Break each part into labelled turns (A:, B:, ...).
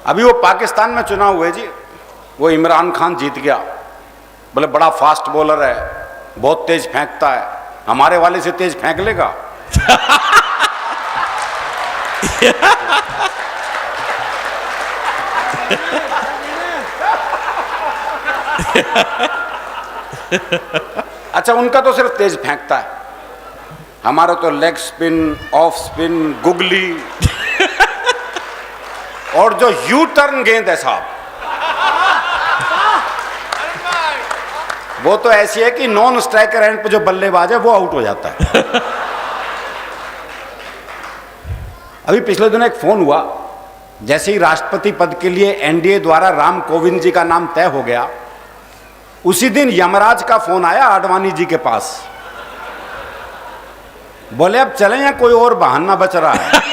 A: अभी वो पाकिस्तान में चुनाव हुए जी, वो इमरान खान जीत गया। बोले बड़ा फास्ट बॉलर है, बहुत तेज फेंकता है, हमारे वाले से तेज फेंक लेगा। अच्छा, उनका तो सिर्फ तेज फेंकता है, हमारा तो leg spin, off spin, googly और जो यू टर्न गेंद है साहब, वो तो ऐसी है कि नॉन स्ट्राइकर एंड पे जो बल्लेबाज है वो आउट हो जाता है। अभी पिछले दिन एक फोन हुआ, जैसे ही राष्ट्रपति पद के लिए एनडीए द्वारा राम कोविंद जी का नाम तय हो गया, उसी दिन यमराज का फोन आया आडवाणी जी के पास। बोले अब चलें या कोई और बहाना बच रहा है।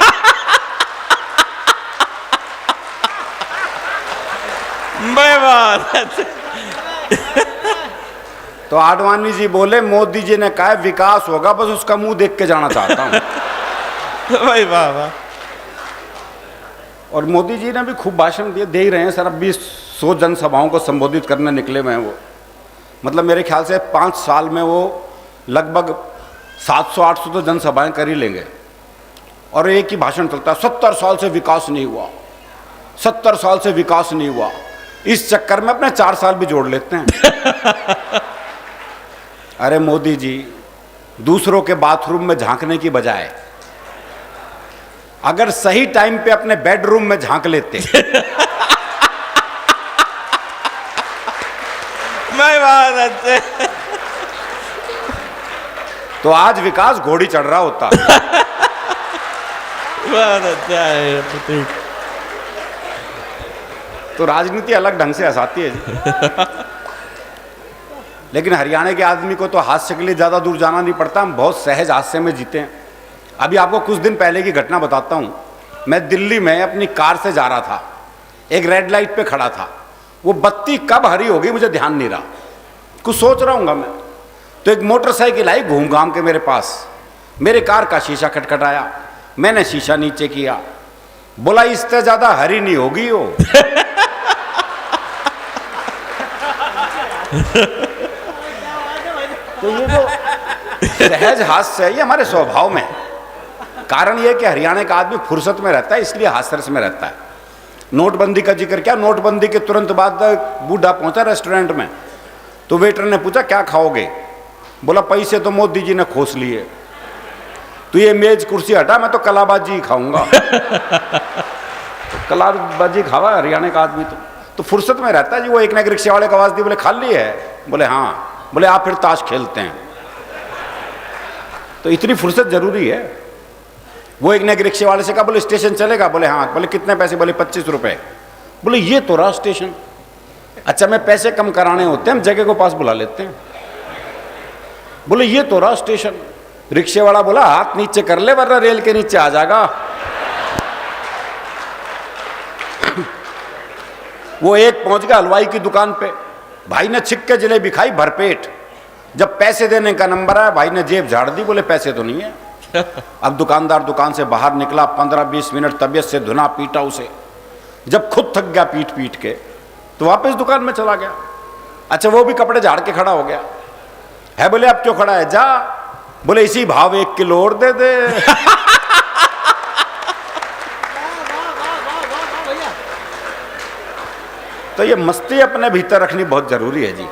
A: तो आडवाणी जी बोले मोदी जी ने कहा विकास होगा, बस उसका मुंह देख के जाना चाहता हूं।
B: भाई वाह वाह।
A: और मोदी जी ने भी खूब भाषण दिए, दे ही रहे हैं सर, अब भी 100 जनसभाओं को संबोधित करने निकले हुए हैं वो। मतलब मेरे ख्याल से 5 साल में वो लगभग 700-800 तो जनसभाएं कर ही लेंगे। और एक ही भाषण चलता है, 70 साल से विकास नहीं हुआ, 70 साल से विकास नहीं हुआ। इस चक्कर में अपने 4 साल भी जोड़ लेते हैं। अरे मोदी जी, दूसरों के बाथरूम में झांकने की बजाय अगर सही टाइम पे अपने बेडरूम में झांक लेते
B: मैं बहुत अच्छे,
A: तो आज विकास घोड़ी चढ़ रहा होता।
B: बहुत अच्छा है प्रतीक।
A: तो राजनीति अलग ढंग से हंसाती है जी। लेकिन हरियाणा के आदमी को तो हास्य के लिए ज्यादा दूर जाना नहीं पड़ता, हम बहुत सहज हास्य में जीते हैं। अभी आपको कुछ दिन पहले की घटना बताता हूं। मैं दिल्ली में अपनी कार से जा रहा था, एक रेड लाइट पे खड़ा था, वो बत्ती कब हरी होगी मुझे ध्यान नहीं रहा, कुछ सोच रहा हूँ मैं, तो एक मोटरसाइकिल आई घूम घाम के मेरे पास, मेरे कार का शीशा खटखटाया, मैंने शीशा नीचे किया, बोला इससे ज्यादा हरी नहीं होगी वो। तो ये जो सहज हास्य है ये हमारे स्वभाव में है। कारण ये कि हरियाणा का आदमी फुर्सत में रहता है, इसलिए हास्यरस में रहता है। नोटबंदी का जिक्र क्या, नोटबंदी के तुरंत बाद बूढ़ा पहुंचा रेस्टोरेंट में, तो वेटर ने पूछा क्या खाओगे, बोला पैसे तो मोदी जी ने खोस लिए, तो ये मेज कुर्सी हटा, मैं तो कलाबाजी खाऊंगा। तो कलाबाजी खावा हरियाणा का आदमी तो फुर्सत में रहता है जी। वो एक ना एक रिक्शे वाले को आवाज दी, बोले खाली है, बोले हाँ, बोले आप फिर ताश खेलते हैं। तो इतनी फुर्सत जरूरी है। वो एक ना एक रिक्शे वाले से कहा, बोले स्टेशन चलेगा, बोले हाँ, बोले कितने पैसे, बोले 25 रुपए, बोले ये तो रहा स्टेशन। अच्छा, मैं पैसे कम कराने होते हैं हम जगह को पास बुला लेते हैं, बोले ये तो रहा स्टेशन। रिक्शे वाला बोला हाथ नीचे कर ले वरना रेल के नीचे आ जाएगा। वो एक पहुंच गया हलवाई की दुकान पे, भाई ने छिक के जलेबी खाई भरपेट। जब पैसे देने का नंबर आया, भाई ने जेब झाड़ दी, बोले पैसे तो नहीं है। अब दुकानदार दुकान से बाहर निकला, 15-20 मिनट तबीयत से धुना पीटा उसे। जब खुद थक गया पीट पीट के, तो वापस दुकान में चला गया। अच्छा, वो भी कपड़े झाड़ के खड़ा हो गया है, बोले अब क्यों खड़ा है, जा, बोले इसी भाव 1 किलो और दे दे। तो ये मस्ती अपने भीतर रखनी बहुत जरूरी है जी।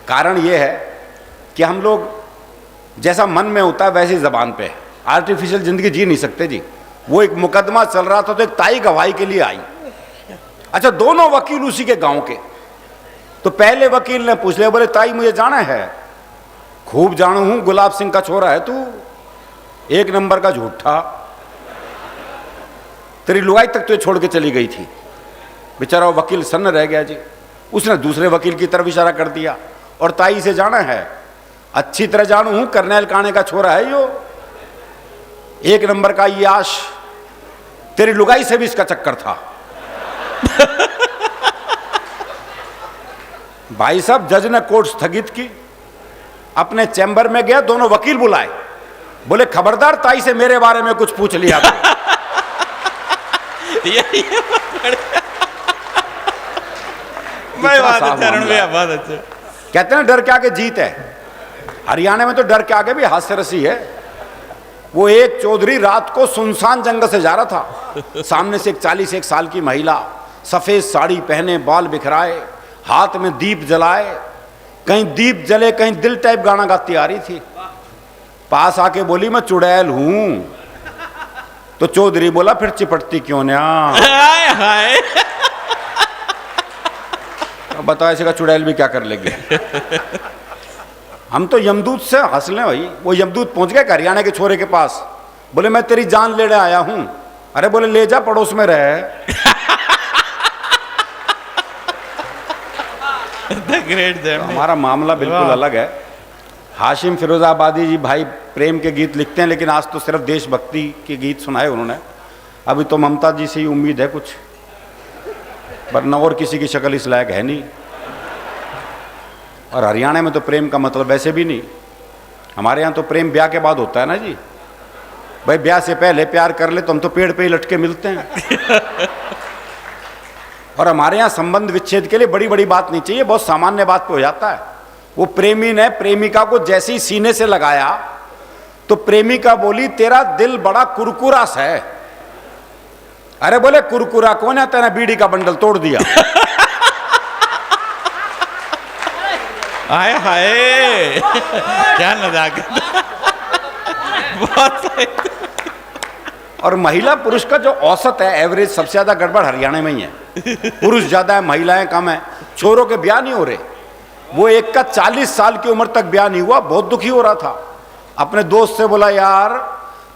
A: कारण ये है कि हम लोग जैसा मन में होता है वैसी जबान पे आर्टिफिशियल जिंदगी जी नहीं सकते जी। वो एक मुकदमा चल रहा था, तो एक ताई गवाही के लिए आई। अच्छा, दोनों वकील उसी के गांव के। तो पहले वकील ने पूछ लिया, बोले ताई मुझे जाना है, खूब जाना हूं, गुलाब सिंह का छोरा है तू, 1 नंबर का झूठा, तेरी लुगाई तक तुझे छोड़ के चली गई थी। बेचारा वकील सन्न रह गया जी। उसने दूसरे वकील की तरफ इशारा कर दिया, और ताई से जाना है, अच्छी तरह जानू हूं, करनैल काणे का छोरा है यो, 1 नंबर का याश, तेरी लुगाई से भी इसका चक्कर था। भाई साहब, जज ने कोर्ट स्थगित की, अपने चैम्बर में गया, दोनों वकील बुलाए, बोले खबरदार ताई से मेरे बारे में कुछ पूछ लिया।
B: भाई
A: इतना
B: बहुत
A: साफ
B: अच्छा अरुण
A: मामला
B: भैया
A: है।
B: बहुत अच्छा।
A: कहते हैं डर के आगे जीत है। हरियाणा में तो डर के आगे भी हास्यरसी है। वो एक चौधरी रात को सुनसान जंगल से जा रहा था, सामने से एक 41 साल की महिला सफेद साड़ी पहने, बाल बिखराए, हाथ में दीप जलाए, कहीं दीप जले कहीं दिल टाइप गाना गाती आ रही थी। पास आके बोली मैं चुड़ैल हूं। तो चौधरी बोला फिर चिपटती क्यों ना?
B: हाय हाय।
A: अब बताओ ऐसे का चुड़ैल भी क्या कर लेगी। हम तो यमदूत से हंस लें भाई। वो यमदूत पहुंच गए हरियाणा के छोरे के पास, बोले मैं तेरी जान लेने आया हूं। अरे बोले ले जा, पड़ोस में रहे।
B: ग्रेट
A: तो हमारा मामला बिल्कुल अलग है। हाशिम फिरोजाबादी जी भाई प्रेम के गीत लिखते हैं, लेकिन आज तो सिर्फ देशभक्ति के गीत सुनाए उन्होंने। अभी तो ममता जी से ही उम्मीद है कुछ, वरना और किसी की शक्ल इस लायक है नहीं। और हरियाणा में तो प्रेम का मतलब वैसे भी नहीं। हमारे यहाँ तो प्रेम ब्याह के बाद होता है ना जी। भाई ब्याह से पहले प्यार कर ले तो हम तो पेड़ पे ही लटके मिलते हैं। और हमारे यहाँ संबंध विच्छेद के लिए बड़ी बड़ी बात नहीं चाहिए, बहुत सामान्य बात पे हो जाता है। वो प्रेमी ने प्रेमिका को जैसे ही सीने से लगाया तो प्रेमिका बोली तेरा दिल बड़ा कुरकुरा सा है। अरे बोले कुरकुरा कौन है, तेरा बीड़ी का बंडल तोड़ दिया।
B: हाय हाय क्या नजाकत। बहुत सही।
A: और महिला पुरुष का जो औसत है, एवरेज, सबसे ज्यादा गड़बड़ हरियाणा में ही है। पुरुष ज्यादा है, महिलाएं कम है। छोरों के ब्याह नहीं हो रहे। वो एक का 40 साल की उम्र तक ब्याह नहीं हुआ, बहुत दुखी हो रहा था। अपने दोस्त से बोला यार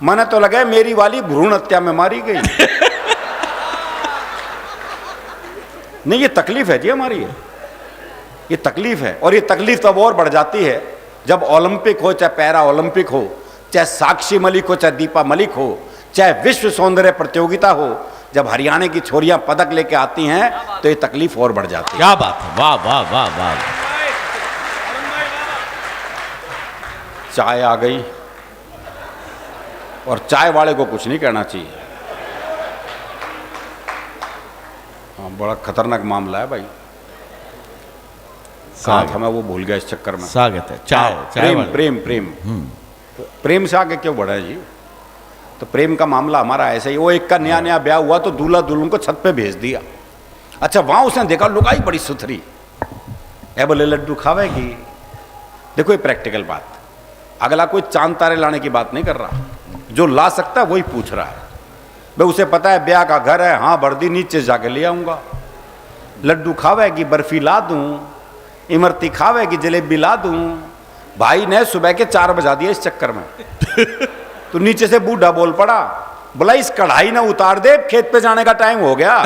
A: मने तो लगा मेरी वाली भ्रूण हत्या में मारी गई। नहीं ये तकलीफ है जी हमारी, ये तकलीफ है। और ये तकलीफ तब और बढ़ जाती है जब ओलंपिक हो, चाहे पैरा ओलंपिक हो, चाहे साक्षी मलिक हो, चाहे दीपा मलिक हो, चाहे विश्व सौंदर्य प्रतियोगिता हो। जब हरियाणा की छोरियां पदक लेके आती हैं तो ये तकलीफ और बढ़ जाती है।
B: क्या बात है, वाह वाह वाह वाह।
A: चाय आ गई और चाय वाले को कुछ नहीं कहना चाहिए। हाँ, बड़ा खतरनाक मामला है भाई। कहा था मैं, वो भूल गया इस चक्कर में।
B: स्वागत है। चाय चाय
A: प्रेम
B: वाले।
A: प्रेम प्रेम प्रेम से आगे क्यों बढ़ा है जी? तो प्रेम का मामला हमारा ऐसा ही। वो एक का नया नया ब्याह हुआ तो दूल्हा दुल्हन को छत पे भेज दिया। अच्छा वहां उसने देखा लुगाई बड़ी सुथरी है, बोले लड्डू खावेगी। देखो ये प्रैक्टिकल बात, अगला कोई चांद तारे लाने की बात नहीं कर रहा, जो ला सकता है वही पूछ रहा है। भाई उसे पता है ब्याह का घर है, हाँ वर्दी नीचे जाके ले आऊंगा। लड्डू खावेगी, बर्फी ला दूं, इमरती खावेगी, जलेबी ला दूं। भाई ने सुबह के 4 बजा दिए इस चक्कर में। तो नीचे से बूढ़ा बोल पड़ा, बोला इस कढ़ाई ना उतार दे, खेत पे जाने का टाइम हो गया।